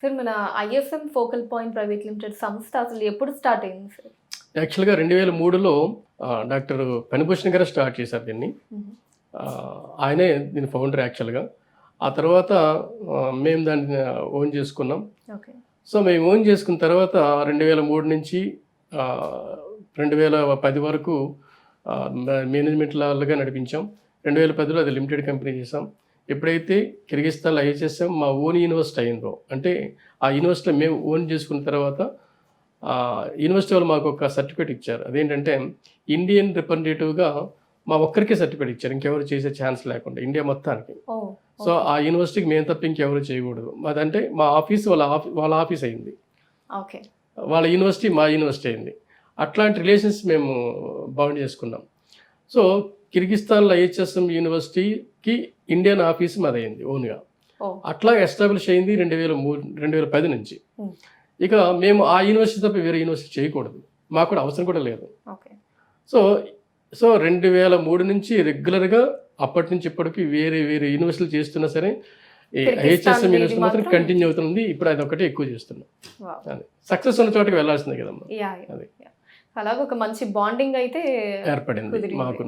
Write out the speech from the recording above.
Sir మన IFM focal point private limited సంస్థ అసలు ఎప్పుడు స్టార్ట్ అయింది సార్? యాక్చువల్గా 2003లో డాక్టర్ పెనభూషణ్ గారు స్టార్ట్ చేశారు దీన్ని. ఆయనే దీని ఫౌండర్ యాక్చువల్గా. ఆ తర్వాత మేము దాన్ని ఓన్ చేసుకున్నాం. ఓకే. సో మేము ఓన్ చేసుకున్న తర్వాత 2003 నుంచి 2010 వరకు మేనేజ్మెంట్ లెవెల్గా నడిపించాం. 2010లో అది లిమిటెడ్ కంపెనీ చేసాం. ఎప్పుడైతే కిర్గిస్తాన్లో ఐహెచ్ఎస్ఎం మా ఓన్ యూనివర్సిటీ అయిందో, అంటే ఆ యూనివర్సిటీలో మేము ఓన్ చేసుకున్న తర్వాత యూనివర్సిటీ వాళ్ళు మాకు ఒక సర్టిఫికేట్ ఇచ్చారు. అదేంటంటే ఇండియన్ రిప్రజెంటేటివ్గా మా ఒక్కరికే సర్టిఫికేట్ ఇచ్చారు, ఇంకెవరు చేసే ఛాన్స్ లేకుండా ఇండియా మొత్తానికి. సో ఆ యూనివర్సిటీకి మేము తప్ప ఇంకెవరు చేయకూడదు. అదంటే మా ఆఫీస్ వాళ్ళ ఆఫీస్ అయింది, ఓకే. వాళ్ళ యూనివర్సిటీ మా యూనివర్సిటీ అయింది. అట్లాంటి రిలేషన్స్ మేము బౌండ్ చేసుకున్నాం. సో కిర్గిస్తాన్లో ఐహెచ్ఎస్ఎం యూనివర్సిటీకి ఇండియన్ ఆఫీస్ మాది అయింది ఓన్గా. అట్లా ఎస్టాబ్లిష్ అయింది 2010 నుంచి. ఇక మేము ఆ యూనివర్సిటీ తప్ప వేరే యూనివర్సిటీ చేయకూడదు, మాకు కూడా అవసరం కూడా లేదు. సో 2003 నుంచి రెగ్యులర్గా అప్పటి నుంచి ఇప్పటికి వేరే యూనివర్సిటీలు చేస్తున్నా సరే ఐహెచ్ఎస్ఎం యూనివర్సిటీ మాత్రం కంటిన్యూ అవుతుంది. ఇప్పుడు అది ఒకటే ఎక్కువ చేస్తున్నాం. అది సక్సెస్ ఉన్న చోటకి వెళ్ళాల్సిందే కదమ్మా. అలాగే ఒక మంచి బాండింగ్ అయితే ఏర్పడింది మాకు.